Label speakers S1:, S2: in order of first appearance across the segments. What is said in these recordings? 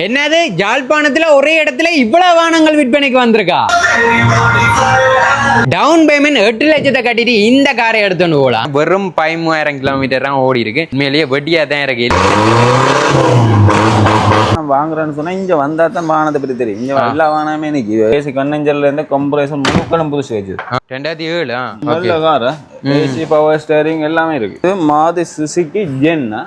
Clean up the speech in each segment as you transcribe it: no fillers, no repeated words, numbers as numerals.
S1: என்னது ஜாழ்ப்பாணத்துல ஒரே இடத்துல இவ்வளவு வாகனங்கள் விற்பனைக்கு வந்திருக்கா? டவுன் பேமெண்ட் 8 லட்சத்தை கட்டிட்டு இந்த காரை எடுத்துட்டு போகலாம். வெறும் 13,000 கிலோமீட்டர் தான் ஓடி இருக்கு. உண்மையிலேயே வெட்டியா தான் இருக்கு.
S2: வாங்குறேன்னு சொன்னா இங்க வந்தா தான் வாகனத்தை பற்றி தெரியும். இங்க எல்லா வாகனமே இன்னைக்கு பேசிக் கண்ணஞ்சல்ல இருந்து கம்ப்ரேஷன் முழுக்களும் புதுசு வச்சு
S1: 2007
S2: நல்ல கார் ஏசி பவர் ஸ்டேரிங் எல்லாமே இருக்கு. இது மாருதி சுசுகி ஜென்னா.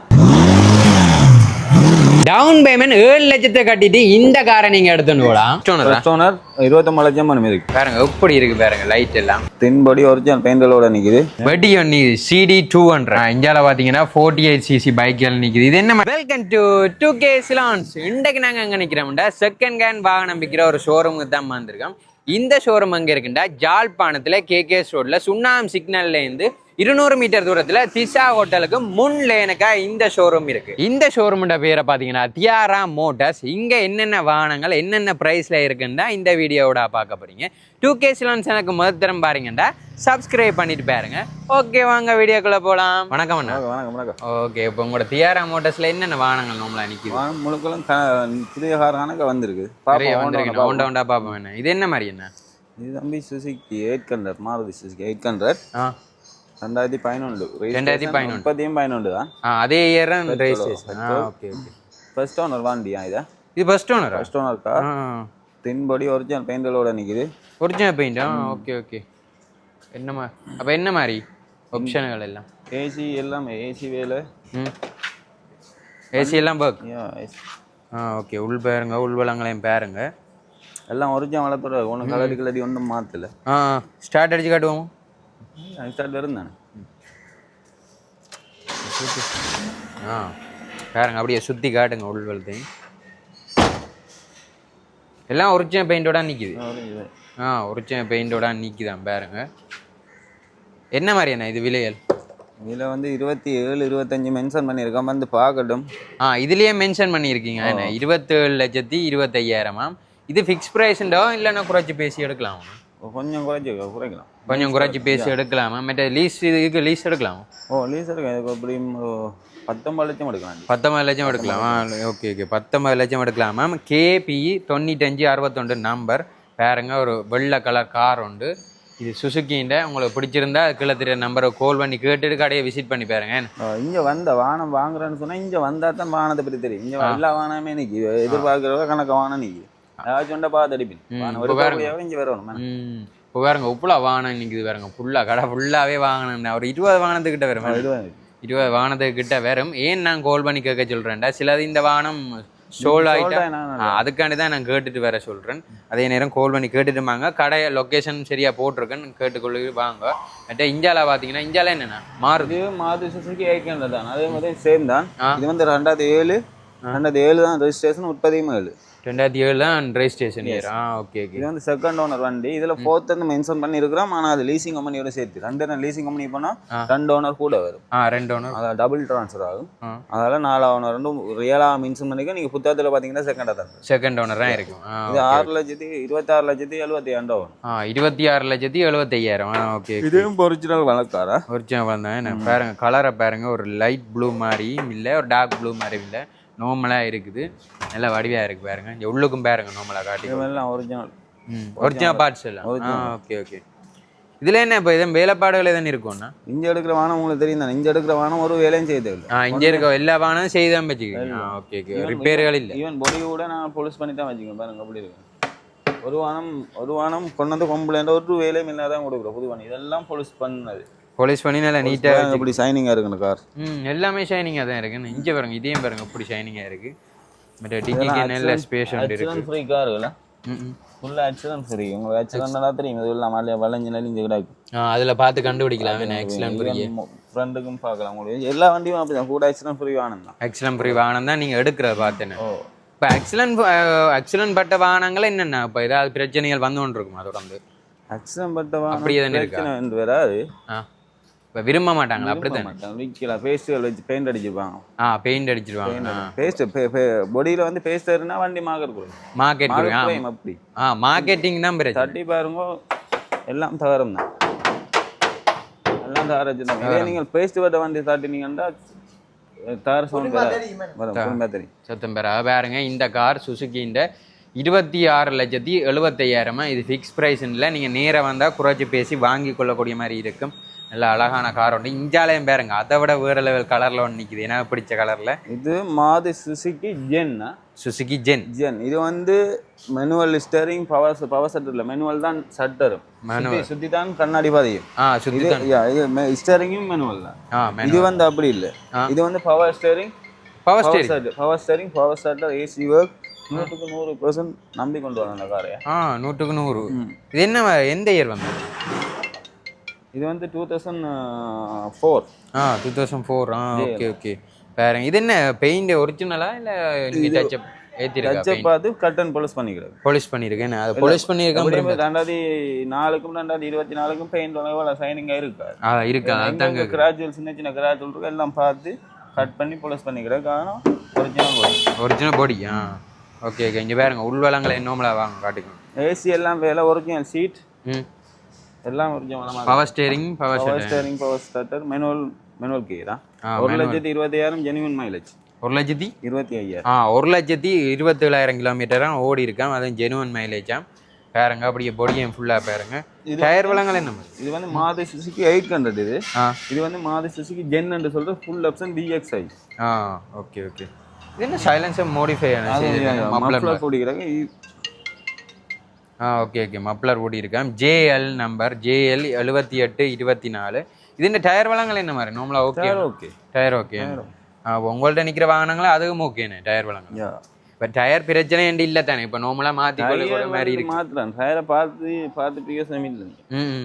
S1: டவுன் பேமெண்ட் 7 லட்சத்தை கட்டிட்டு இந்த காரை நீங்க எடுத்துட்டு போகலாம்.
S2: 29 லட்சம் மணி இருக்கு.
S1: பாருங்க எப்படி இருக்கு பாருங்க, லைட் எல்லாம்
S2: தென்படி ஒரிஜினல் பெயிண்டலோட நிக்குது.
S1: வெடி ஒன்னு CD 200. இந்தியால பாத்தீங்கன்னா 48cc பைக்கள் நிக்குது. இது என்ன? Welcome to 2K Salons. இன்றைக்கு நாங்க எங்க நிக்கிறோம்டா செகண்ட் ஹேண்ட் வாகனம் விற்கிற ஒரு ஷோரூமுக்கு தான் வந்திருக்கோம். இந்த ஷோரூம் அங்க இருக்குண்டா ஜாழ்ப்பாணத்துல KKS ரோட்ல சுண்ணாம் சிக்னல்ல இருந்து 200 மீட்டர் தூரத்துல திசா ஹோட்டலுக்கு முன் லேனுக்கா இந்த ஷோரூம் இருக்கு. இந்த ஷோரூமோட பேரை பாத்தீங்கன்னா தியாரா மோட்டார்ஸ். இங்க என்னென்ன வாகனங்கள் என்னென்ன பிரைஸ்ல இருக்குன்னா இந்த வீடியோவோட பார்க்க போறீங்க. 2K Salons எனக்கு முதல் பாருங்கடா, சப்ஸ்கிரைப் பண்ணிட்டு பாருங்க. ஓகே, வாங்க வீடியோக்குள்ள போலாம். வணக்கம் அண்ணா.
S2: வணக்கம்.
S1: ஓகே, இப்போ உங்களோட தியாரா மோட்டார்ஸ்ல என்னென்ன வாகனங்கள் நம்மள நிக்குது?
S2: முழுக்களும் புதிய கார் கணக்கு வந்திருக்கு.
S1: ஒண்டா பாப்போம். என்ன இது? என்ன மாதிரி என்ன
S2: இது? தம்பி சுசுகி 800, மாருதி சுசுகி 800. 2011 தான்.
S1: அதே year registration. Okay okay.
S2: First owner வண்டியா இது?
S1: இது first owner.
S2: First owner car. தென்படி ஒரிஜினல் பெயிண்டலோட நிக்குது.
S1: Original paint. Okay okay. அப்ப என்ன மாதிரி ஆப்ஷன்கள் எல்லாம்?
S2: ஏசி எல்லாம் ஏசி வேலை.
S1: ஏசி எல்லாம் பர்க். ஓகே. உள் பாருங்க, உள்வளங்களையும் பாருங்க.
S2: எல்லாம் ஒரிஜினல் வளர்ப்புற ஒன்றும் கலடி கலடி ஒன்றும் மாற்றல.
S1: ஸ்டார்ட் அடிச்சு காட்டுவோம்.
S2: ஸ்டார்ட் இருந்தானே.
S1: பாருங்க, அப்படியே சுற்றி காட்டுங்க உள்வளத்தையும். எல்லாம் ஒரிஜினல் பெயிண்டோட நிற்கிது. ஒரிஜினல் பெயிண்டோட நிற்கிதான் பாருங்க. என்ன மாதிரி என்ன இது விலைகள்?
S2: இதில் வந்து 27, 25 மென்ஷன் பண்ணியிருக்கோம். வந்து பார்க்கட்டும்.
S1: இதுலேயே மென்ஷன் பண்ணியிருக்கீங்க. என்ன 27,25,000. இது ஃபிக்ஸ் ப்ரைஸ்ண்டோ இல்லைன்னா குறைச்சி பேசி எடுக்கலாம்?
S2: கொஞ்சம் குறைக்கலாம்.
S1: கொஞ்சம் குறைச்சி பேசி எடுக்கலாமா? மற்ற லீஸ் இதுக்கு லீஸ் எடுக்கலாம்?
S2: லீஸ் எடுக்கலாம். இதுக்கு எப்படியும் 19 லட்சம் எடுக்கலாம்.
S1: 19 லட்சம் எடுக்கலாமா? Okay okay. 19 லட்சம் எடுக்கலாமா? KP 9561 நம்பர் பாருங்க. ஒரு வெள்ளை கலர் கார் உண்டு. இது சுசுக்கின்ற. உங்களுக்கு பிடிச்சிருந்தா கீழே தெரிய நம்பரை கால் பண்ணி கேட்டுட்டு கடையை விசிட் பண்ணி பாருங்க.
S2: இங்கே வந்த வாகனம் வாங்குறேன்னு சொன்னால் இங்கே வந்தால் தான் வாகனத்தை பற்றி தெரியும். இங்கே எல்லா வாகனமே நிற்கி எதிர்பார்க்குறவங்க கணக்கு வாகனம் நிற்கி ஏதாச்சும் பார்த்து அடிப்பேன். இங்கே வரணும்.
S1: இப்போ பாருங்க உப்புலா வாகனம் நிற்குது பாருங்க. ஃபுல்லாக கடை ஃபுல்லாகவே வாகனம். ஒரு 20 வாகனத்துக்கிட்ட வரும். 20 வாகனத்துக்கு கிட்ட வரும். ஏன் நான் கால் பண்ணி கேட்க சொல்கிறேன்டா, சிலது இந்த வாகனம் சோல் ஆகிட்டா அதுக்காண்டி தான் நான் கேட்டுட்டு வர சொல்கிறேன். அதே நேரம் கால் பண்ணி கேட்டுட்டுமாங்க. கடை லொக்கேஷன் சரியாக போட்டிருக்கேன்னு கேட்டுக்கொள்ளு வாங்க. மற்ற இந்தியாவில் பார்த்தீங்கன்னா இந்தியாவில் என்னென்னா
S2: மாருதி சுசுகி 800 தான். அதே மாதிரி சேம் தான். இது வந்து 2007 தான் ரெஜிஸ்ட்ரேஷன். 37
S1: 2007 தான் ரெஜிஸ்ட்ரேஷன் இயர். Okay okay.
S2: இது வந்து செகண்ட் ஓனர் வண்டி. இதில் 4th வந்து மென்ஷன் பண்ணியிருக்கிறோம். ஆனால் அது லீசிங் கம்பெனியோட சேர்த்து 2 லீசிங் கம்பெனி போனால் 2 ஓனர் கூட வரும்.
S1: 2 ஓனர்
S2: அதாவது டபுள் ட்ரான்ஸ்ஃபர் ஆகும். அதனால 4 ஓனர் ரெண்டும் ரியலாக மென்ஷன் பண்ணிக்க. நீங்கள் புத்தகத்தில் பார்த்தீங்கன்னா செகண்ட் ஓனர் தான் இருக்கும். இது 6,26,70,000 ஆகும்.
S1: 26,75,000. ஓகே.
S2: இதுவும் ஒரிஜினல் வளர்க்காரா?
S1: ஒரிஜினல் வளர்ந்தேன். பாருங்க கலரை பாருங்க. ஒரு லைட் ப்ளூ மாதிரியும் இல்லை, ஒரு டார்க் ப்ளூ மாதிரியும் இல்லை, நார்மலாக இருக்குது. நல்லா வடிவாக இருக்குது பாருங்க. இங்கே உள்ளுக்கும் பாருங்க நார்மலாக காட்டி.
S2: எல்லாம் ஒரிஜினல்
S1: பார்ட்ஸ் எல்லாம். Okay okay. இதில் என்ன இப்போ எதுவும் வேலைப்பாடுகள் எதுவும் இருக்கும்னா?
S2: இங்கே எடுக்கிற வானம் உங்களுக்கு தெரியும் தானே. இங்கே எடுக்கிற வானம் ஒரு வேலையும் செய்ய தேவை.
S1: இங்கே இருக்க எல்லா வானம் செய்தான் வச்சுக்கோங்க. Okay okay. ரிப்பேர்கள் இல்லை.
S2: ஈவன் பொடி கூட நான் பொலிஸ் பண்ணி தான் வச்சுக்கோங்க. பாருங்க அப்படி இருக்கு. ஒரு வானம் கொண்டு வந்து கம்ப்ளைண்ட் ஒரு வேலையும் இல்லாதான் கொடுக்குறோம். புது வானம் இதெல்லாம் பொலிஸ் பண்ணது.
S1: போலீஸ் பண்ணி நல்லா நீட்டாக
S2: இப்படி ஷைனிங்காக இருக்குன்னு கார்.
S1: எல்லாமே ஷைனிங்காக தான் இருக்குன்னு. இங்கே பாருங்க, இதையும் பாருங்க இப்படி ஷைனிங்காக இருக்குது. மற்ற டிக்கிக்கு நல்ல ஸ்பேஸ் இருக்குது.
S2: ஃப்ரீ காருங்களா? ஃபுல்லாக ஆக்சிடென்ட் ஃப்ரீ. உங்களுக்கு ஆக்சிடென்ட்லாம் தெரியும். இது இல்லாமல் மலையை வளைஞ்சு நலிஞ்சு கிடக்கு.
S1: அதில் பார்த்து கண்டுபிடிக்கலாம். ஆக்சிடென்ட் ஃப்ரீ
S2: ஃப்ரெண்டுக்கும் பார்க்கலாம். உங்களுக்கு எல்லா வண்டியும் அப்படி தான். கூட ஆக்சிடென்ட் ஃப்ரீ வாகனம் தான்.
S1: ஆக்சிடென்ட் ஃப்ரீ வாகனம் தான் நீங்கள் எடுக்கிறத பார்த்தேன்னு. இப்போ ஆக்சிடென்ட் பட்ட வாகனங்கள் என்னென்ன இப்போ ஏதாவது பிரச்சனைகள் வந்து கொண்டு இருக்கும்? அதோட வந்து
S2: ஆக்சிடென்ட் பட்ட வாகனம்
S1: அப்படி எதுவும் இருக்கு
S2: வராது.
S1: இப்போ விரும்ப மாட்டாங்களா? அப்படித்தான்
S2: விற்கலாம். பேஸ்ட்டுகள் வச்சு பெயிண்ட் அடிச்சிருப்பாங்க.
S1: பெயிண்ட் அடிச்சிருவாங்க.
S2: பேஸ்ட் பொடியில் வந்து பேஸ்ட் இருந்தால் வண்டி மார்க்கெட் கொடுக்கும்.
S1: மார்க்கெட்
S2: அப்படி
S1: மார்க்கெட்டிங் தான்
S2: தட்டி பாருங்க. எல்லாம் தகரம் தான். எல்லாம் தகர வச்சுருந்தாங்க. இதே நீங்கள் பேஸ்ட் பட்ட வண்டி தட்டினீங்கன்னா தார் சவுண்ட் வரும் தெரியும்.
S1: சத்தம் பெற பாருங்க இந்த கார் சுசுகி இந்த 26,75,000 இது ஃபிக்ஸ் ப்ரைஸ் இல்லை. நீங்கள் நேராக வந்தால் குறைச்சி பேசி வாங்கி கொள்ளக்கூடிய மாதிரி இருக்கும். நல்ல அழகான கார் ஒன்று இஞ்சாலையும் பாருங்க, அதை விட வேறு லெவல் கலரில் ஒன்று நிற்கிது. எனக்கு பிடிச்ச கலரில்
S2: இது மாது சுசுகி ஜென்னா.
S1: Suzuki Zen.
S2: இது வந்து மேனுவல் ஸ்டீரிங், பவர் சட்டர் இல்லை, மேனுவல் தான் சட்டரும், சுத்தி தான் கண்ணாடி பாதையும்.
S1: சுத்தி தான்
S2: ஸ்டீரிங்கும் மேனுவல் தான். இது வந்து அப்படி இல்லை, இது வந்து power steering, power shutter, AC work. 100% நம்பி கொண்டு வரணும் அந்த காரை.
S1: 100%. இது என்ன எந்த இயர் வந்து?
S2: இது வந்து 2004.
S1: 2004. Okay okay. பாருங்க இது என்ன பெயிண்ட் ஒரிஜினலா இல்ல நீங்க டச் அப் ஏத்திருக்கா?
S2: டச் அப் அது கட் அண்ட் பாலிஷ் பண்ணிக்கிறது.
S1: பாலிஷ் பண்ணிருக்கேன். அது பாலிஷ் பண்ணிருக்கேன்.
S2: 2004க்கும் 2024க்கும் பெயிண்ட் அளவுல ஷைனிங்கா இருக்கு.
S1: இருக்கு. அதாங்க
S2: கிராஜுவல் சின்ன சின்ன கிராஜுவல் இருக்கு, எல்லாம் பார்த்து கட் பண்ணி பாலிஷ் பண்ணிக்கிறது. காரணம்
S1: ஒரிஜினல் பாடி. Okay okay. இங்க பாருங்க உள்வளங்களை என்னோமலா வாங்க காட்டுங்க.
S2: ஏசி எல்லாம் வேலை, ஒரிஜினல் சீட் எல்லாம் original.
S1: Power steering, power
S2: starter, manual gear. 1,20,000 genuine mileage.
S1: 1,25,000. 1,27,000 கிலோமீட்டரா ஓடி இருக்கான். அதுவும் ஜெனுவன் மைலேஜா. பாருங்க அப்படியே பொடியும் ஃபுல்லா பாருங்க. டயர் வளங்கள் என்ன?
S2: இது வந்து மாருதி சுசுகி 800. இது வந்து மாருதி சுசுகி ஜென் என்று சொல்ற full option DXi.
S1: Okay okay. இது என்ன சைலன்சர் மோடிஃபை
S2: மப்ளர் போடுறாங்க.
S1: Okay okay. மப்ளர் ஓடி இருக்கான். JL number JL 7824. இது டயர் வளங்கள் என்ன மாதிரி? நார்மலா ஓகே
S2: ஓகே.
S1: Tyre okay. உங்கள்ட்ட நிக்கிற வாகனங்களா அதுவும் ஓகேண்ணே டயர் வளங்கள். இப்போ டயர் பிரச்சனை இல்லை தானே? இப்போ நார்மலா மாற்றி கொள்ள மாதிரி இருக்கு.
S2: மாற்றலாம் டயரை பார்த்து பிஎஸ்எம் இல்லை.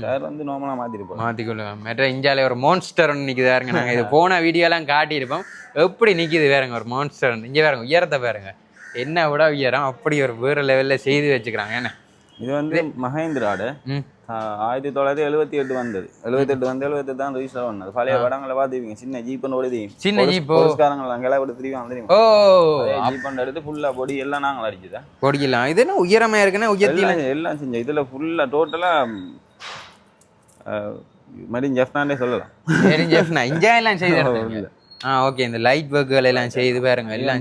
S2: டயர் வந்து நார்மலாக
S1: மாற்றிக்கொள்ளுவேன். மற்ற இந்தியாவில் ஒரு மான்ஸ்டர் ஒன்று நிற்குது பாருங்க. நாங்கள் இது போன வீடியோலாம் காட்டியிருப்போம். எப்படி நிற்கிது வேறுங்க ஒரு மான்ஸ்டர். இங்கே வேறுங்க உயரத்தை பாருங்க, என்ன விட உயரம். அப்படி ஒரு வேறு லெவலில் செய்து வச்சுக்கிறாங்க. என்ன
S2: இது வந்து மஹேந்திராடு 1978 வந்தது. 78 தான் ரிஜிஸ்டர் பண்ணது. பழைய படங்களை பார்த்துப்பீங்க. சின்ன ஜீப்பன் ஓடுது, சின்ன ஜீப் போலீஸ்காரங்க அங்கெல்லாம் விட்டு தெரியும் தெரியும். ஜீப்பன் எடுத்து ஃபுல்லா பொடி எல்லாம் நாங்கள் அடிச்சுதான்
S1: பொடிக்கலாம். இது என்ன உயரமா இருக்குன்னா உயர்த்தில
S2: எல்லாம் செஞ்சோம். இதுல ஃபுல்லா டோட்டலா மரின் ஜெஃப்னாண்டே சொல்லலாம். மரின் ஜெஃப்னா இஞ்சா எல்லாம் செய்து
S1: ஓகே. இந்த லைட் ஒர்க்குகள் எல்லாம் செய்து பாருங்க. எல்லாம்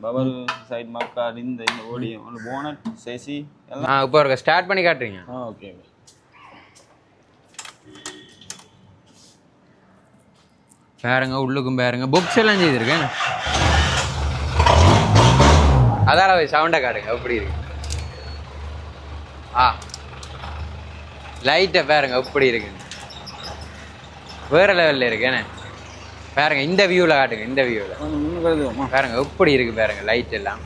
S2: பவர் சைடு மப்கார்ட், இந்த ஓடியம், போனட், சேசி எல்லாம்
S1: இப்போ ஒரு ஸ்டார்ட் பண்ணி காட்டுறீங்க.
S2: ஓகே.
S1: பாருங்க உள்ளுக்கும் பாருங்க புக்ஸ் எல்லாம் செய்திருக்கேன். அதால சவுண்டை காட்டுங்க எப்படி இருக்கு. லைட்டை பாருங்க எப்படி இருக்கு, வேற லெவல்ல இருக்கேன்னு பாருங்க. இந்த வியூவில் காட்டுங்க. இந்த வியூவில் பாருங்க எப்படி இருக்கு பாருங்க. லைட் எல்லாம்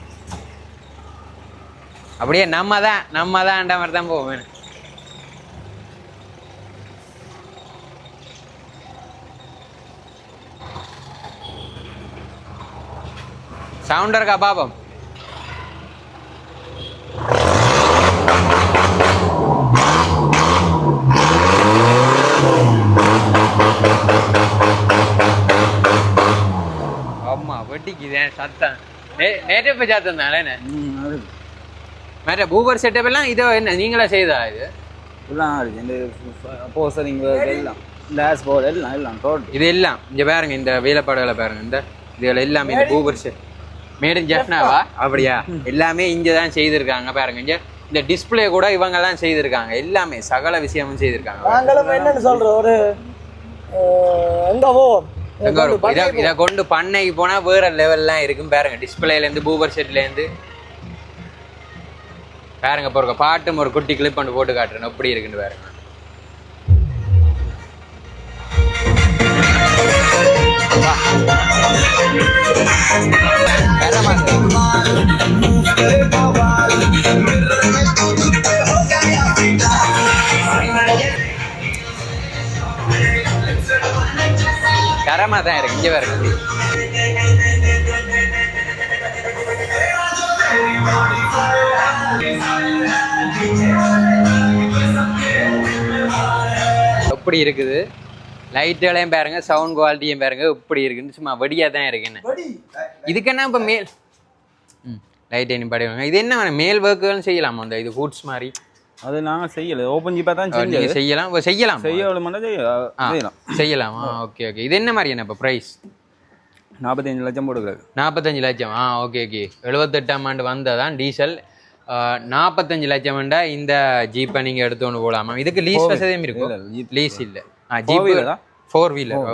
S1: அப்படியே நம்ம தான் மாதிரி தான் போவோம். சவுண்ட் இருக்கா பாப்போம். ஆமா வெட்டிக்குதே சத்தம். நேற்று சத்தம் தானே. மேட்ட பூபர் செட்டப் எல்லாம் இதோ என்ன நீங்களா செய்தா? இது இது எல்லாம் இங்க பாருங்க. இந்த வேலைப்பாடுகளை பாருங்க. இந்த இதுல எல்லாமே இந்த பூபர் செட் மேட் இன் ஜெஃப்னாவா? அப்படியா? எல்லாமே இங்கே தான் செய்திருக்காங்க பாருங்க. இங்கே இந்த டிஸ்பிளே கூட இவங்க தான் செய்திருக்காங்க. எல்லாமே சகல விஷயமும் செய்திருக்காங்க.
S3: என்னன்னு சொல்றோம் ஒரு
S1: இதை கொண்டு பண்ணைக்கு போனா வேற லெவல்லாம் இருக்கும் பாருங்க. டிஸ்பிளேல இருந்து பூபர் செட்ல இருந்து பாருங்க. போற பாட்டும் ஒரு குட்டி கிளிப் பண்ணி போட்டு காட்டுறேன் எப்படி இருக்குன்னு பாருங்க. தரமா தான் இருக்கு. இங்க பாருங்க. எப்படி இருக்குது லைட்டுகளையும் பாருங்க, சவுண்ட் குவாலிட்டியும் பாருங்க எப்படி இருக்குன்னு. சும்மா வடியா தான் இருக்குன்னு. இதுக்குன்னா இப்போ மேல் லைட் என்ன படிவாங்க. இது என்ன மேல் ஒர்க்குகளும் செய்யலாமா? அந்த இது ஃபுட்ஸ் மாதிரி
S2: அது நாங்கள் செய்யலை. ஓப்பன் ஜிப்பாக தான்
S1: செய்யலாம். செய்யலாம்
S2: செய்யலாமா?
S1: Okay okay. இது என்ன மாதிரி என்ன இப்போ ப்ரைஸ்?
S2: 45 லட்சம் போட்டுக்கிறாரு.
S1: 45 லட்சம். Okay okay. 78ஆம் ஆண்டு வந்ததான் டீசல். 45 லட்சம் இந்த ஜீப்பை நீங்க எடுத்துன்னு போகலாமா? இதுக்கு லீஸ் வசதியும் இருக்கும். லீஸ் இல்லை. Jeep 4 wheeler.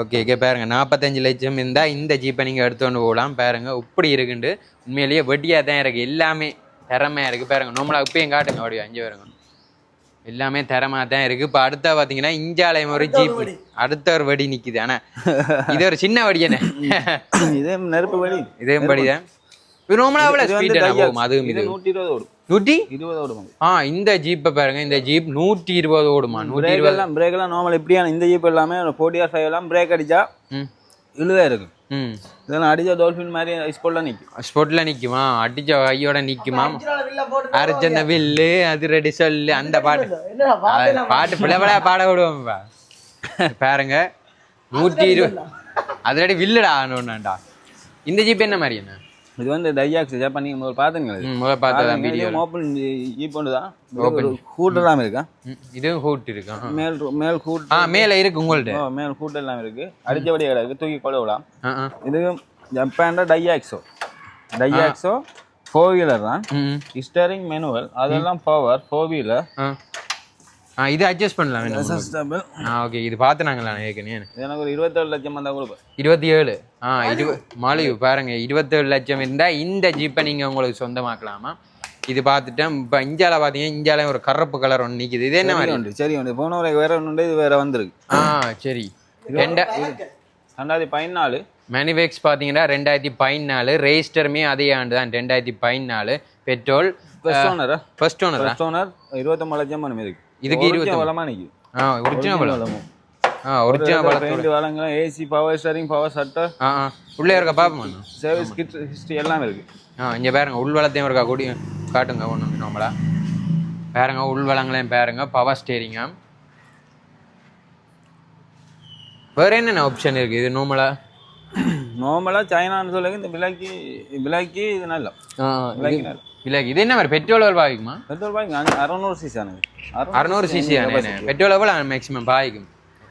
S1: Okay okay. பாருங்க 45 லட்சம் இருந்தால் இந்த ஜீப்பை நீங்கள் எடுத்துகிட்டு போகலாம். பாருங்க இப்படி இருக்குண்டு உண்மையிலேயே வெட்டியாக தான் இருக்குது. எல்லாமே திறமையாக இருக்குது. பாருங்க நம்மளா இப்பயும் காட்டுங்க அப்படியே 5 வருங்க. எல்லாமே திறமாக தான் இருக்குது. இப்போ அடுத்த பார்த்தீங்கன்னா இஞ்சாலயம் ஒரு ஜீப் அடுத்த ஒரு வடி நிற்குது. ஆனால் இது ஒரு சின்ன வடி என்ன,
S2: இதே நெருப்பு வடி, இதே
S1: வடி தான். நார்மலாக ஸ்பீட் போகும். அதுவும் இது
S2: 120 ஓடும்.
S1: 120 ஓடும். இந்த ஜீப்பை பாருங்க. இந்த ஜீப் 120 ஓடுமா? 120.
S2: பிரேக் எல்லாம் நார்மல் எப்படியான இந்த ஜீப் எல்லாமே 40R5 எல்லாம் பிரேக் அடிச்சா இழுதா இருக்கு. இதெல்லாம் அடிச்சா டால்ஃபின் மாதிரி ஸ்பாட்ல நிக்கும்.
S1: ஸ்பாட்ல நிக்குமா? அடிச்ச கையோட நிக்குமா? அரைச்சந்த வில்லு அதிரடி சொல்லு அந்த பாட்டு பிள்ளைவளா பாட விடுவோம். பாருங்க 120 அதிரடி வில்லுடா ஆனோண்டாண்டா. இந்த ஜீப் என்ன மாதிரி என்ன?
S2: இது வந்து டையாக்ஸ் ஜப்பான். நீங்க முதல்ல பாத்துங்க.
S1: முதல்ல பார்த்தா வீடியோ
S2: ஓபன் ஜீப் ஒன்றுதான். ஹூட் எல்லாம் இருக்கா?
S1: இதுவும் ஹூட் இருக்கு.
S2: மேல் ஹூட்
S1: மேல இருக்கு உங்கள்ட்ட.
S2: மேல் ஹூட் எல்லாம் இருக்கு. அடிச்சபடி கிடக்கு, தூக்கி கொள்ளலாம். இது ஜப்பான் டையாக்ஸோ 4 வீலர் தான். ஸ்டீரிங் மேனுவல் அதெல்லாம் பவர் 4 வீலர்.
S1: இது அட்ஜஸ்ட் பண்ணலாம். ஓகே. இது பார்த்துனாங்களா ஏற்கனவே?
S2: எனக்கு ஒரு 27 லட்சம் வந்தா கொடுப்பேன்.
S1: 27 மாலிவு பாருங்க. 27 லட்சம் இருந்தால் இந்த ஜீப்பை நீங்கள் உங்களுக்கு சொந்தமாக்கலாமா? இது பார்த்துட்டேன். இப்போ இந்தியாவில் பார்த்தீங்கன்னா இந்தியாவில் ஒரு கருப்பு கலர் ஒன்று நிற்கிது. இது என்ன மாதிரி
S2: உண்டு? சரி உண்டு. போன வேற ஒன்று இது வேற வந்திருக்கு.
S1: சரி.
S2: 2014
S1: மேனுஃபேக்ஸ் பார்த்தீங்கன்னா 2014. ரெஜிஸ்டருமே அதே ஆண்டு தான் 2014. பெட்ரோல். ஃபர்ஸ்ட் ஓனர்
S2: 29 லட்சம் மணி இருக்கு.
S1: இதுக்கு 20
S2: வளமா நிக்கு.
S1: ஒரிஜினல் வளம்.
S2: ஒரிஜினல் வளம். வளங்கள AC, power steering, power shutter.
S1: உள்ளே இருக்க பாப்போம்.
S2: சர்வீஸ் கிட் ஹிஸ்டரி எல்லாம் இருக்கு.
S1: இங்க பாருங்க உள் வளத்தையும் இருக்கா கூடி காட்டுங்க ஒண்ணு நம்மளா. பாருங்க உள் வளங்களையும் பாருங்க. பவர் ஸ்டீரிங்கா. வேற என்னென்ன ஆப்ஷன் இருக்கு? இது நார்மலா
S2: சைனான்னு சொல்லுங்க. இந்த விலைக்கு இது நல்ல
S1: விலைக்கு. இது என்ன மாதிரி பெட்ரோல் எவ்வளோ பாய்க்குமா?
S2: பெட்ரோல் பாய்க்கு 600 சிசி ஆனது.
S1: 600 சிசி ஆனே. பெட்ரோல் எவ்வளோ மேக்ஸிமம் பாய்க்கும்?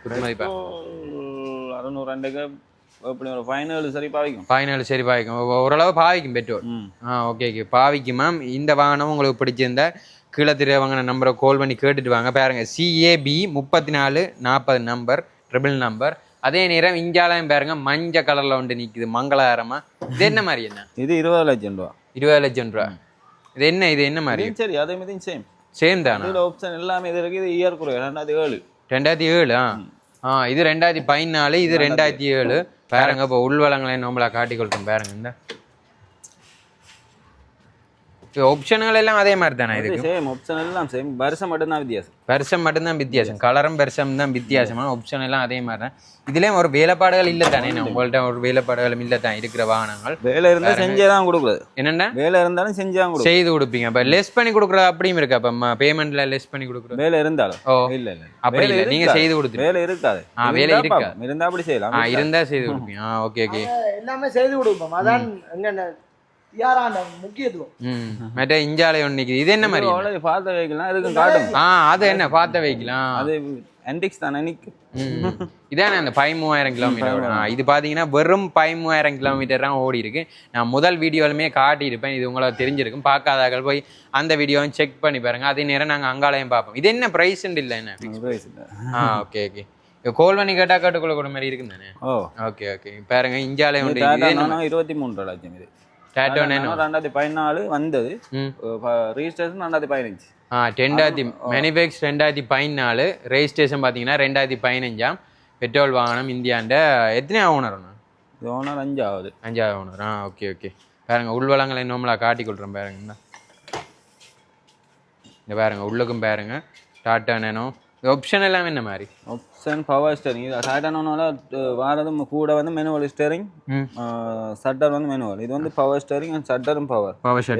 S2: 600 எப்படி ஒரு 5 சரி பாய்க்கும்.
S1: 5 சரி பாய்க்கும். ஓரளவு பாய்க்கும் பெட்ரோல். Okay okay. பாவிக்குமா? இந்த வாகனம் உங்களுக்கு பிடிச்சிருந்தா கீழே தெரியவங்க நம்பரை கால் பண்ணி கேட்டுட்டு வாங்க. பாருங்க CAB 3440 நம்பர், ட்ரிபிள் நம்பர். அதே நேரம் இந்தியாலையும் பாருங்க மஞ்சள் கலர்ல ஒன்று நிக்குது மங்களகரமா. இது என்ன மாதிரி? என்ன இது?
S2: 20 லட்சம் ரூபா.
S1: 20 லட்சம் ரூபா. இது என்ன மாதிரி?
S2: சரி அதே மாதிரி
S1: சேம் தானா?
S2: இதுல ஆப்ஷன் எல்லாமே இது இருக்கு. இது இயர் குறை 2007.
S1: 2007. இது 2014. இது 2007. பாருங்க இப்போ உள்வளங்களை நம்மளா காட்டிக்கொள்றோம். பாருங்க இந்த ஆப்ஷன்கள் எல்லாம் அதே மாதிரி தானே? இதுக்கு
S2: சேம் ஆப்ஷன் எல்லாம் சேம். வருஷம் மட்டும்தான் வித்தியாசம்.
S1: வருஷம் மட்டும்தான் வித்தியாசம். கலரும் வருஷம் தான் வித்தியாசமான. ஆப்ஷன் எல்லாம் அதே மாதிரி தான். இதுலயும் ஒரு வேலைப்பாடுகள் இல்லை தானே? உங்கள்ட்ட ஒரு வேலைப்பாடுகளும் இல்லை தான் இருக்கிற வாகனங்கள். வேலை
S2: இருந்தால் செஞ்சேதான் கொடுக்குறது.
S1: என்னென்ன
S2: வேலை இருந்தாலும் செஞ்சாங்க
S1: செய்து கொடுப்பீங்க. இப்போ லெஸ் பண்ணி கொடுக்குறது அப்படியும் இருக்கா? இப்போ பேமெண்ட்ல லெஸ் பண்ணி கொடுக்குறது
S2: வேலை இருந்தாலும்?
S1: இல்ல அப்படி இல்லை. நீங்க செய்து கொடுத்து
S2: வேலை இருக்காது.
S1: வேலை இருக்கா?
S2: இருந்தா அப்படி செய்யலாம்.
S1: இருந்தா செய்து கொடுப்பீங்க. Okay okay.
S3: எல்லாமே செய்து கொடுப்போம். அதான் எங்க முக்கியத்துவம்.
S1: மற்ற இஞ்சாலை ஒன்னைக்கு இது என்ன மாதிரி?
S2: பார்த்த வைக்கலாம். அதுக்கு காட்டும்.
S1: அது என்ன பார்த்த வைக்கலாம்?
S2: அது என்டிக்ஸ் தானே நிக்கு.
S1: இதானே அந்த 13,000 கிலோமீட்டர். இது பாத்தீங்கன்னா வெறும் 13,000 கிலோமீட்டர் தான் ஓடி இருக்கு. நான் முதல் வீடியோலுமே காட்டியிருப்பேன். இது உங்களுக்கு தெரிஞ்சிருக்கும். பார்க்காதாக்கள் போய் அந்த வீடியோவும் செக் பண்ணி பாருங்க. அதே நேரம் நாங்கள் அங்காலையும் பார்ப்போம். இது என்ன பிரைஸ் இல்லை? என்ன ஓகே ஓகே. கோல் பண்ணி கேட்டா கேட்டுக்குள்ள கூட மாதிரி இருக்குன்னு தானே? Okay okay. பாருங்க இஞ்சாலை ஒன்று
S2: 23 லட்சம். இது டாடா நேனோ 2014 வந்தது. ரெஜிஸ்ட்ரேஷன் 2015.
S1: 2000 மேனுஃபேக்ஸ் 2014. ரெஜிஸ்ட்ரேஷன் பார்த்தீங்கன்னா 2015. பெட்ரோல் வாகனம் இந்தியாண்ட. எத்தனை ஓனர்?
S2: ஓனர் 5வது
S1: ஓனர். Okay okay. பாருங்க உள்வளங்களை நம்மளா காட்டி கொடுறோம். பாருங்க இந்த பாருங்க உள்ளுக்கும் பாருங்க டாடா நேனோ. ஆப்ஷன் எல்லாம் என்ன மாதிரி?
S2: Option power steering. இது டாடா நேனோல வாரது கூட வந்து மேனுவல் ஸ்டீரிங், ஷட்டர் வந்து மேனுவல். இது வந்து பவர் ஸ்டீரிங் அண்ட் ஷட்டரும் பவர்.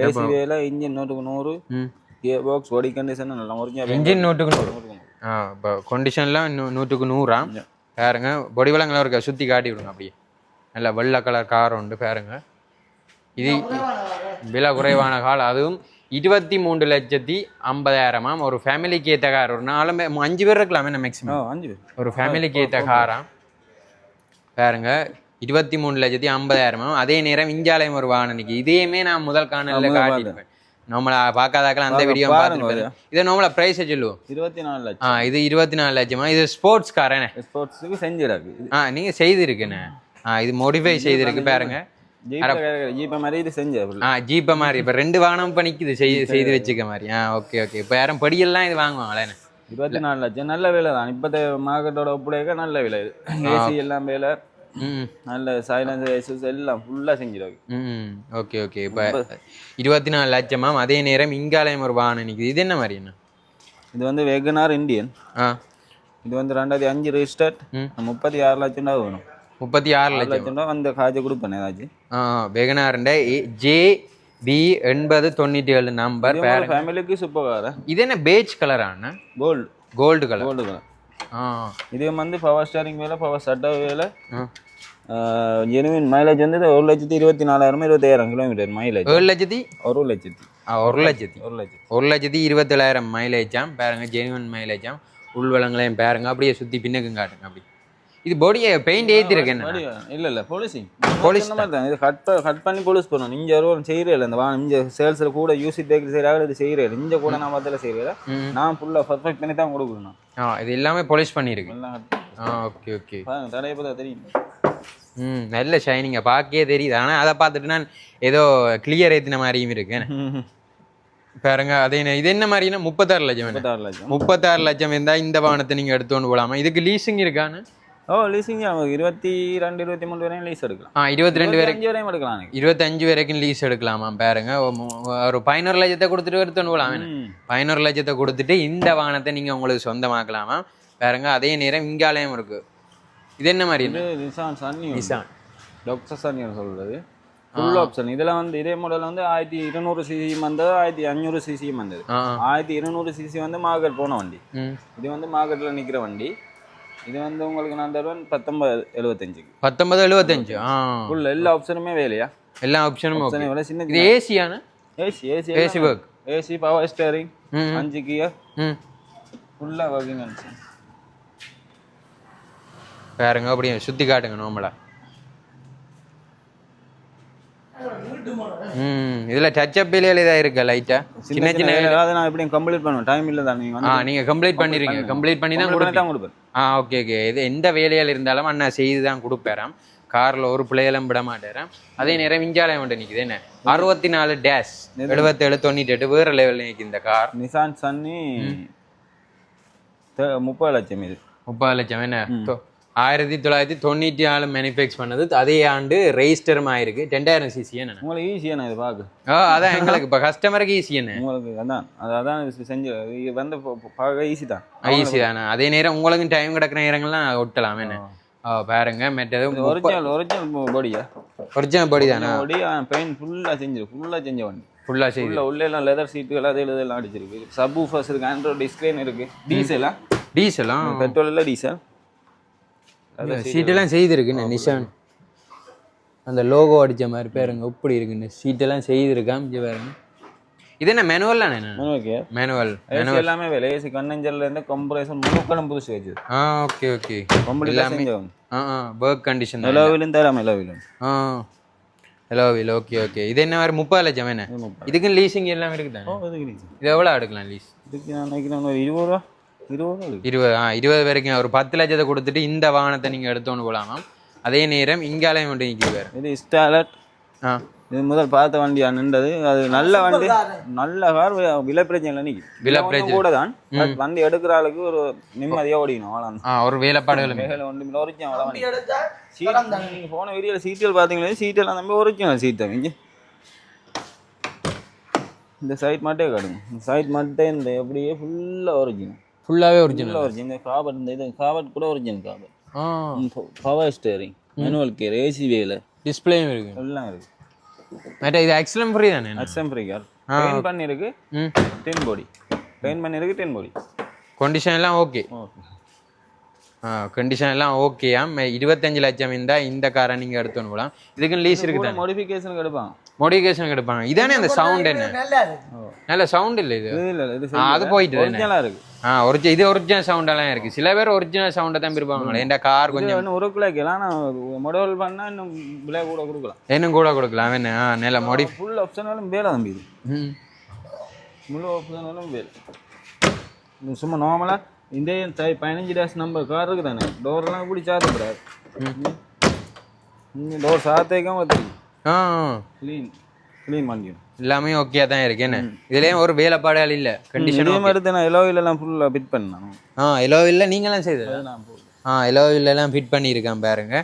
S2: ஏசிவில engine 100%, gear box, body condition நல்லா ஒரிஜினல். இன்ஜின்
S1: 100%. இப்போ கண்டிஷன்லாம் 100%. பாருங்க பொடி வளங்களாக இருக்க சுற்றி காட்டி விடுங்க. அப்படியே நல்லா வெள்ளை கலர் கார் உண்டு. பாருங்க இது விலை குறைவான கால். அதுவும் 23,50,000. ஒரு ஃபேமிலிக்கு ஏற்ற கார். ஒரு 5 பேர் இருக்கலாமே மேக்ஸிமம். 5 பேர் ஒரு ஃபேமிலிக்கு ஏற்ற காரா. பாருங்க 23,50,000 அதே நேரம் இந்தியாலயம் ஒரு வாகனம் நிற்கி இதையுமே நான் முதல் காணல காட்டியிருப்பேன் நம்மள பார்க்காதாக்கலாம் அந்த வீடியோ பார்த்துருப்பேன் இதை நம்மள பிரைஸை சொல்லுவோம்
S2: 24 லட்சம்
S1: இது 24 லட்சமா இது ஸ்போர்ட்ஸ் காரனே
S2: ஸ்போர்ட்ஸுக்கு செஞ்சிருக்கு
S1: நீங்க செய்திருக்குண்ணே இது மோடிஃபை செய்திருக்கு பாருங்க
S2: ஜீப்ப மாதிரி இது செஞ்சு
S1: ஜீப்பை மாதிரி இப்போ 2 வாகனம் இப்போ நிற்குது செய்து வச்சுக்க மாதிரி ஓகே இப்போ யாரும் படியெல்லாம் இது வாங்குவாங்களே
S2: 24 லட்சம் நல்ல விலை தான் இப்போத்த மார்க்கெட்டோட ஒப்புடைக்க நல்ல விலை இது ஏசி எல்லாம் விலை நல்ல சைலன்ஸ் எல்லாம் ஃபுல்லாக செஞ்சிருக்கு
S1: ஓகே இப்போ 24 லட்சமா அதே நேரம் இங்காலயம் ஒரு வாகனம் நிற்குது இது என்ன மாதிரி என்ன
S2: இது வந்து வேகனார் இந்தியன் இது வந்து 2005 ரெஜிஸ்டர்ட் 36 லட்சம் ரூபா வேணும்
S1: 36 லட்சம்
S2: ரூபா அந்த காஜை கொடுப்பேன் ஏதாச்சும்
S1: வேகனாருண்ட JB8097 நம்பர்
S2: ஃபேமிலிக்கு சூப்பர் கார்
S1: இது என்ன பேஜ் கலரான கோல்டு கலர்
S2: இது வந்து பவர் ஸ்டேரிங் வேலை பவர் சட்டா வேலை ஜெனுவின் மைலேஜ் வந்து 1,24,000 25,000 கிலோமீட்டர் மைலேஜ்
S1: 1,27,000 மைலேஜாம் பாருங்க ஜெனுவின் மைலேஜாம் உள்வளங்களையும் பாருங்க அப்படியே சுற்றி பின்னுக்கும் காட்டுங்க அப்படி இது பாடியை பெயிண்ட் ஏற்றிருக்கு என்ன
S2: இல்லை போலீஸிங் மாதிரி தான் இது கட் பண்ணி போலீஸ் பண்ணணும் இங்கே ஒரு செய்கிறேன் இந்த வாங்க இங்கே சேல்ஸில் கூட யூசி பேக்கரி செய்கிறாங்க இது செய்கிறேன் இங்கே கூட நான் பார்த்தால செய்கிறேன் நான் ஃபுல்லாக பர்ஃபெக்ட் பண்ணி தான் கொடுக்கணும்
S1: இது எல்லாமே பாலிஷ் பண்ணியிருக்கு ஓகே
S2: தடையை பார்த்தா தெரியும்
S1: நல்ல ஷைனிங்க பார்க்கவே தெரியுது ஆனால் அதை பார்த்துட்டு நான் ஏதோ கிளியர் ஏற்றின மாதிரியும் இருக்கேன் பாருங்க அதே இது என்ன மாதிரினா 36 லட்சம் இருந்தால் இந்த வாகனத்தை நீங்கள் எடுத்துன்னு போகலாமா இதுக்கு லீஸிங் இருக்கான்னு
S2: லீசிங் 22-23 வரையும் லீஸ் எடுக்கலாம்
S1: 22 வரைக்கும்
S2: எடுக்கலாம்
S1: 25 வரைக்கும் லீஸ் எடுக்கலாமா பாருங்க ஒரு 11 லட்சத்தை கொடுத்துட்டு எடுத்துன்னு போகலாம் 11 லட்சத்தை கொடுத்துட்டு இந்த வாகனத்தை நீங்கள் உங்களுக்கு சொந்தமாக்கலாமா பாருங்க அதே நேரம் இங்காலயம் இருக்கு இது என்ன மாதிரி
S2: நிசான் டாக்டர் சன்னி சொல்றது ஃபுல் ஆப்ஷன் இதில் வந்து இதே மாடல் வந்து 1200 சிசி வந்தது 1500 சிசியும் வந்தது 1200 சிசி வந்து மார்க்கெட் போன வண்டி இது வந்து மார்க்கெட்டில் நிற்கிற வண்டி இது வந்து உங்களுக்கு நான் தருவேன் 1975 ஃபுல் எல்லா ஆப்ஷனுமே வேலையா
S1: எல்லா ஆப்ஷனும்
S2: விலை சின்ன
S1: இது ஏசியான AC work
S2: AC power steering 5 gear ஃபுல்லாக ஒர்க்கிங் ஆன்சர்
S1: பாருங்க அப்படியே சுற்றி காட்டுங்க நார்மலா இதுல டச் அப் வேலையில இதா இருக்கு லைட்டா சின்ன
S2: அதை நான் எப்படியும் கம்ப்ளீட் பண்ணுவேன் டைம் இல்ல தான்
S1: நீங்க கம்ப்ளீட் பண்ணிருக்கீங்க கம்ப்ளீட் பண்ணி தான் கொடுப்பேன் ஓகே இது எந்த வேலையில இருந்தாலும் அண்ணா செய்து தான் கொடுப்பேராம் கார்ல ஒரு பிள்ளையெல்லாம் விட மாட்டேறான் அதே நேரம் இஞ்சாலயம் மட்டும் நிக்குது என்ன 64-77-98 வேற லெவல்ல நிக்கு இந்த கார்
S2: நிசான் சன்னி 30 லட்சம் இது
S1: 30 லட்சம் என்ன 1994 மேனுஃபேக்சர் பண்ணது அதே ஆண்டு ரெஜிஸ்டரும் ஆயிருக்கு 10,000 சிசி என்ன
S2: உங்களுக்கு ஈஸியான இது பார்க்க
S1: அதான் எங்களுக்கு இப்போ கஸ்டமருக்கு ஈஸி என்ன
S2: உங்களுக்கு அதான் செஞ்சு வந்து பார்க்க ஈஸி
S1: தானே அதே நேரம் உங்களுக்கு டைம் கிடக்கிற நேரங்கள்லாம் ஒட்டலாம் என்ன பாருங்க மெட்டது
S2: ஒரிஜினல்
S1: பாடி தானே
S2: பெயிண்ட் ஃபுல்லாக செஞ்ச வண்டி
S1: ஃபுல்லாக செய்து
S2: உள்ள எல்லாம் லெதர் சீட்டுகள் அது இதெல்லாம் அடிச்சிருக்கு சப் ஊஃபர்ஸ் இருக்கு ஆண்ட்ராய்டு டிஸ்பிளே இருக்கு டீசலா பெட்ரோல் இல்லை டீசல்
S1: சீட்டெல்லாம் செய்திருக்குண்ணே நிஷான் அந்த லோகோ அடித்த மாதிரி பாருங்க எப்படி இருக்குன்னு சீட்டெல்லாம் செய்திருக்கான் பாருங்க இது என்ன மேனுவல் தானே மேனுவல்
S2: எல்லாமே வேலை ஏசி கண்ணஞ்சல்ல இருந்து கம்ப்ரஸர் முழுக்களும் புதுசு வச்சு
S1: ஓகே எல்லாமே ஒர்க் கண்டிஷன்
S2: எலோவிலும் தராம
S1: எலோவில் ஓகே இது என்ன வேறு 30 லட்சம் என்ன இதுக்கு லீசிங் எல்லாம் இருக்குதானே இது எவ்வளோ எடுக்கலாம் லீஸ்
S2: இதுக்கு நான் நினைக்கிறேன் 20 ரூபா
S1: 20 வரைக்கும் ஒரு 10 லட்சத்தை கொடுத்துட்டு இந்த வாகனத்தை நீங்க எடுத்தோன்னு போகலாமா அதே நேரம் இங்காலயம் மட்டும் நிற்கிறார்
S2: இது ஸ்டாலட் இது முதல் பார்த்த வண்டி நின்றது அது நல்ல வண்டி நல்ல கார் விலை பிரச்சனை விலை பிரச்சனை கூட தான் வண்டி எடுக்கிற ஆளுக்கு ஒரு நிம்மதியாக ஓடிக்கணும்
S1: ஒரு வேலைப்பாடுகள்
S2: நீங்க போன வீடியோவில் சீட்டில் பார்த்தீங்களே சீட்டெல்லாம் நம்பி ஒரிஜினல் சீட் தான் இங்கே இந்த சைட் மட்டும் காடுங்க இந்த சைட் மட்டும் இந்த எப்படியே
S1: ஃபுல்லாகவே ஒரிஜினல்
S2: இந்த காபட் இந்த காபட் கூட original Corbett power steering manual care AC வேலை
S1: டிஸ்பிளேயும் இருக்கு
S2: எல்லாம் இருக்கு
S1: இது ஆக்சிடென்ட் ஃப்ரீ தானே
S2: ஆக்சிடென்ட் ஃப்ரீ கார் பெயிண்ட் பண்ணிருக்கு 10 பாடி பெயிண்ட் பண்ணிருக்கு 10 பாடி
S1: கண்டிஷன் எல்லாம் ஓகே கண்டிஷன் எல்லாம் ஓகேயா 25 லட்சம் இந்த காரை நீங்க எடுத்துன்னு போகலாம் இதுக்கு லீஸ் இருக்குது
S2: மோடிஃபிகேஷனுக்கு எடுப்பாங்க
S1: இதானே அந்த சவுண்ட் என்ன நல்ல சவுண்ட் இல்லை இது அது போயிட்டு
S2: ஒரிஜினலா இருக்கு
S1: இது ஒரிஜினல் சவுண்டெல்லாம் இருக்குது. சில பேர் ஒரிஜினல் சவுண்டை தான் விரும்புவாங்களே. என் கார் கொஞ்சம்
S2: ஒரு கிலோக்கலாம் ஆனால் மாடல் பண்ணால் இன்னும் விலை கூட கொடுக்கலாம்.
S1: இன்னும் கூட கொடுக்கலாம். என்ன நல்ல மாடி
S2: ஃபுல் ஆப்ஷனாலும் வேலை தம்பி இது. முழு ஆப்ஷனாலும் வேலை. சும்மா நார்மலாக இந்த 15 நம்பர் கார் இருக்குது தானே. டோர்லாம் இப்படி சாத்தக்கூடாது. டோர் சாத்தேக்காம தெரியும். க்ளீன் பண்ணிக்கணும்.
S1: எல்லாமே ஓகே தான் இருக்கு. என்ன இதுலேயும் ஒரு வேலைப்பாடுகள் இல்லை. கண்டிஷன்
S2: எடுத்து நான் எலோவிலெல்லாம் ஃபுல்லாக ஃபிட் பண்ணேன்.
S1: எலோவில் நீங்களாம் செய்து எலோவிலெல்லாம் ஃபிட் பண்ணியிருக்கேன் பாருங்க.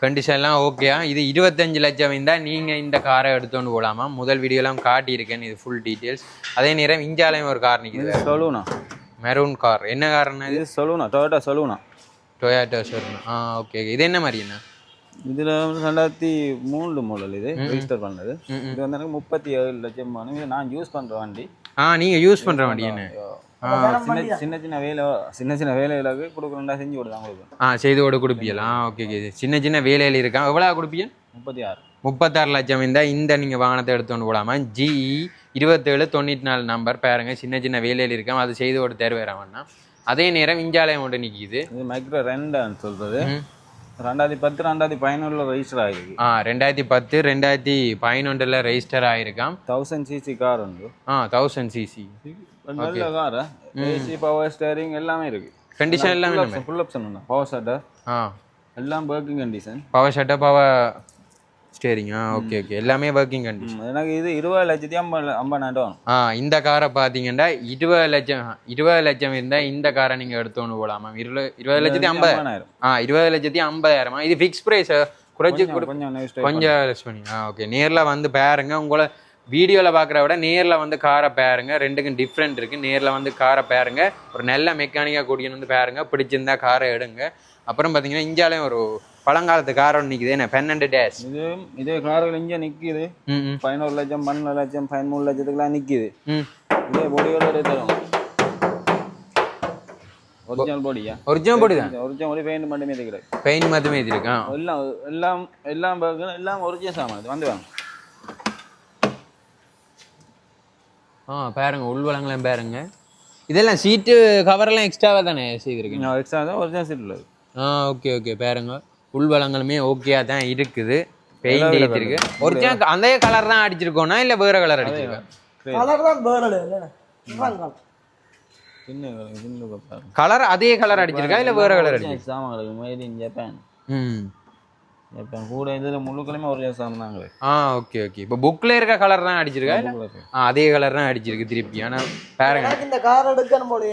S1: கண்டிஷன்லாம் ஓகேயா. இது 25 லட்சம் இருந்தால் நீங்கள் இந்த காரை எடுத்துகிட்டு போகலாமா. முதல் வீடியோலாம் காட்டியிருக்கேன். இது ஃபுல் டீட்டெயில்ஸ். அதே நேரம் இந்தியாலையும் ஒரு கார் நிற்கிது.
S2: சொல்லுண்ணா
S1: மெரூன் கார். என்ன கார்னா இது?
S2: சொல்லுண்ணா டொயோட்டா சொல்லுண்ணா.
S1: ஓகே. இது என்ன மாதிரிண்ணா?
S2: இதில் 2003 மாடல். இது ரெஜிஸ்டர் பண்ணது. இது வந்து எனக்கு 37 லட்சம். இது நான் யூஸ் பண்ணுற வண்டி.
S1: நீங்கள் யூஸ் பண்ணுற வண்டி என்ன?
S2: சின்ன சின்ன வேலைகளுக்கு கொடுக்கணும்டா செஞ்சு கொடுத்தாங்க உங்களுக்கு.
S1: செய்து கூட கொடுப்பீங்களா? ஓகே. சின்ன சின்ன வேலையில் இருக்கான். எவ்வளோ கொடுப்பீங்க? 36 லட்சம் இருந்தால் இந்த நீங்கள் வாகனத்தை எடுத்துகிட்டு போகலாமா. GE 2794 நம்பர் பாருங்க. சின்ன சின்ன வேலையில் இருக்கான். அது செய்து கூட தருவேறாமண்ணா. அதே நேரம் இந்தியாலயம் மட்டும் நிற்கிது.
S2: இது மைக்ரோ ரெண்டான்னு சொல்கிறது. 2010 2011 ரெஜிஸ்டர் ஆகிருக்கு.
S1: 2010 2011 ரெஜிஸ்டர் ஆகிருக்கான்.
S2: 1000 cc கார் உண்டு.
S1: 1000 cc
S2: நல்ல கார். ஏசி பவர் ஸ்டேரிங் எல்லாமே இருக்கு.
S1: கண்டிஷன் எல்லாமே
S2: ஃபுல் ஆப்ஷன் உண்டு. பவர் ஷட்டர் எல்லாம் working condition.
S1: Power shutter power steering okay எல்லாமே ஒர்க்கிங் கண்டிஷன்.
S2: எனக்கு இது 20,50,000.
S1: இந்த காரை பார்த்தீங்கன்னா 20 லட்சம் இருந்தால் இந்த காரை நீங்கள் எடுத்துன்னு போகலாமா. 20,50,000. 20,50,000. இது ஃபிக்ஸ் ப்ரைஸ். குறைச்சி கொஞ்சம் லெஸ் பண்ணி ஓகே. நேரில் வந்து பாருங்க. உங்களை வீடியோவில் பார்க்குற விட நேரில் வந்து காரை பாருங்க. ரெண்டுக்கும் டிஃப்ரெண்ட் இருக்குது. நேரில் வந்து காரை பாருங்க. ஒரு நல்ல மெக்கானிக்காக கூட்டின்னு வந்து பாருங்க. பிடிச்சிருந்தா காரை எடுங்க. அப்புறம் பார்த்தீங்கன்னா இந்தியாலையும் ஒரு பழங்காலத்து கார் ஒன்று நிற்குது. என்ன 12 டேஷ்.
S2: இதே கார்கள் இங்கே நிற்கிது. 11 லட்சம் 12 லட்சம் 13 லட்சத்துக்குலாம் நிற்கிது. இதே பொடியோட தரும். ஒரிஜினல் பொடியா? ஒரிஜினல் பொடி தான். ஒரிஜினல் பொடி பெயிண்ட் மட்டுமே இருக்கிறது.
S1: பெயிண்ட் மட்டுமே இருக்கா?
S2: எல்லாம் ஒரிஜினல் சாமான் வந்து வாங்க.
S1: பாருங்க உள்வளங்களையும் பாருங்க. இதெல்லாம் சீட்டு கவரெல்லாம் எக்ஸ்ட்ராவாக தானே செய்திருக்கீங்க?
S2: எக்ஸ்ட்ரா தான் ஒரிஜினல் சீட் உள்ளது.
S1: ஓகே பாருங்க. உள்வளங்களுமே ஓகேயா தான் இருக்குது. பெயிண்ட் ஏற்றிருக்கு. ஒரிஜினல் அந்த கலர் தான் அடிச்சிருக்கோனா இல்லை வேற கலர் அடிச்சிருக்கோம்? கலர் அதே கலர் அடிச்சிருக்கா இல்லை வேற கலர் அடிச்சிருக்கா?
S2: Made in Japan. இப்போ கூட இதில் முழுக்கலையுமே ஒரிஜினல் சாமான் தாங்க.
S1: ஓகே இப்போ புக்கில் இருக்க கலர் தான் அடிச்சிருக்கா? அதே கலர் தான் அடிச்சிருக்கு திருப்பி. ஆனால் பாருங்க
S3: இந்த கார் எடுக்கணும் போல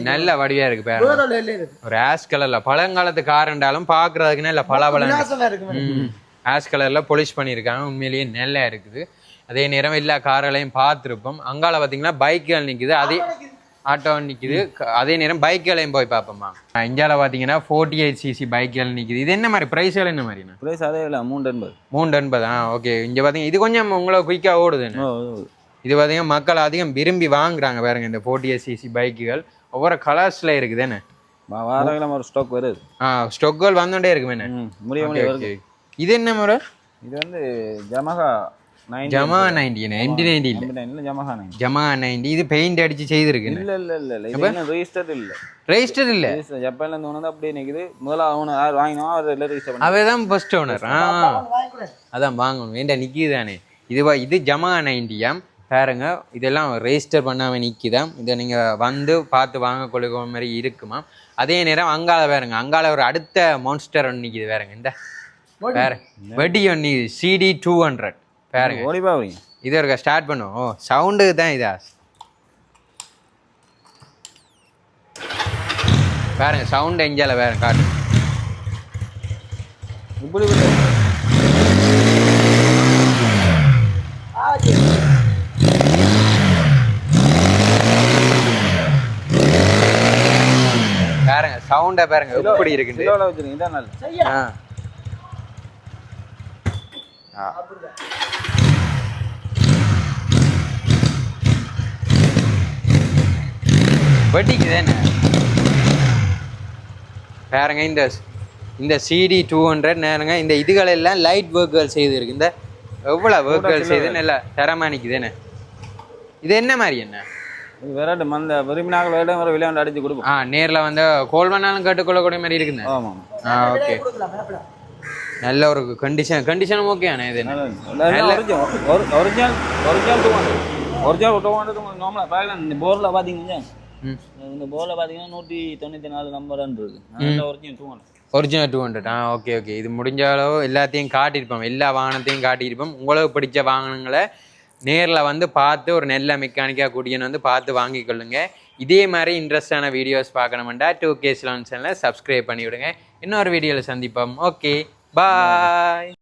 S1: நல்ல வடிவா இருக்கு. பாருங்க ஒரு ஆஷ் கலர்ல பழங்காலத்து கார் என்றாலும் பாக்குறதுக்குன்னா இல்லை பல ஆஷ் கலர்ல பொலிஷ் பண்ணியிருக்காங்க. உண்மையிலேயே நல்லா இருக்குது. அதே நேரம் எல்லா கார்களையும் பார்த்துருப்போம். அங்கால பார்த்தீங்கன்னா பைக்குகள் நிற்குது. அதே ஆட்டோ நிற்கிது. அதே நேரம் பைக்குகளையும் போய் பார்ப்போம்மா. இந்தியாவில் பார்த்தீங்கன்னா 48 cc பைக்குகள் நிற்கிது. இது என்ன மாதிரி ப்ரைஸ்கள்? என்ன மாதிரிண்ணா
S2: ப்ரைஸ்? அதே இல்லை 380.
S1: 380. ஓகே. இங்கே பார்த்தீங்கன்னா இது கொஞ்சம் உங்களை குயிக்காக ஓடுதுன்னு. இது பார்த்தீங்கன்னா மக்கள் அதிகம் விரும்பி வாங்குறாங்க. பாருங்க இந்த 48 cc பைக்குகள் ஒவ்வொரு கலர்ஸில் இருக்குது. என்ன
S2: வாரம் ஒரு ஸ்டாக் வருது.
S1: ஸ்டாக்குகள் வந்துட்டே இருக்கு. என்ன இது என்ன முறை?
S2: இது வந்து ஜமஹா 90.
S1: இது பெயிண்ட் அடிச்சு செய்திருக்கு.
S2: இல்ல ரெஜிஸ்டர் இல்ல. ஜப்பான்ல இருந்து வந்து அப்படியே நிக்குது. முதல்ல அவன யார் வாங்கினோ அவர் ரெஜிஸ்டர் பண்ணி
S1: அவதான் ஃபர்ஸ்ட் ஓனர். அதான் வாங்கணும் வேண்டாம் நிக்குதானே. இது ஜமா 90 பாருங்க. இதெல்லாம் ரெஜிஸ்டர் பண்ணாம நிக்குதாம். இதை நீங்க வந்து பார்த்து வாங்க கொள்ளுற மாதிரி இருக்குமா. அதே நேரம் அங்கால பாருங்க. அங்கால ஒரு அடுத்த மான்ஸ்டர் ஒன்று நிக்குது. பாருங்க இந்த வேற வெடி ஒன்று CD 200 பாருங்க. இது ஒரு ஸ்டார்ட் பண்ணுவோம். சவுண்டு தான் இதா பாருங்க. சவுண்ட் எஞ்சால வேற காட்டு. பாருங்க சவுண்டை பாருங்க எப்படி இருக்கு. வட்டிக்குதானே பாருங்க. இந்த CD 200 நேருங்க. இந்த இதுகளெல்லாம் லைட் ஒர்க்குகள் செய்திருக்கு. இந்த எவ்வளோ ஒர்க்குகள் செய்து நல்லா தரமா நிற்குதுன்னு. இது என்ன மாதிரி? என்ன
S2: விரட்டு மந்த விரும்பினாங்க விரட்டும் வர விளையாண்டு அடிச்சு கொடுப்போம்.
S1: நேர்ல வந்து கோல் பண்ணாலும் கேட்டுக்கொள்ளக்கூடிய மாதிரி இருக்குங்க.
S2: ஆமாம்.
S1: ஓகே. நல்ல ஒரு கண்டிஷனும் ஓகே ஆனா இது
S2: ஒரிஜினல் 200 நார்மலாக பார்க்கலாம். இந்த போரில் பார்த்தீங்கன்னா இந்த போரில் பார்த்தீங்கன்னா 194 நம்பர்ன்றது
S1: ஒரிஜினல் 200. Okay okay. இது முடிஞ்ச அளவு எல்லாத்தையும் காட்டியிருப்போம், எல்லா வாகனத்தையும் காட்டியிருப்போம். உங்களுக்கு பிடிச்ச வாகனங்களை நேரில் வந்து பார்த்து ஒரு நல்ல மெக்கானிக்காக கூட்டியன்னு வந்து பார்த்து வாங்கிக்கொள்ளுங்க. இதே மாதிரி இன்ட்ரெஸ்டான வீடியோஸ் பார்க்கணுமெண்டா 2K Salon சேனலை சப்ஸ்கிரைப் பண்ணி விடுங்க. இன்னொரு வீடியோவில் சந்திப்போம். ஓகே, பாய்.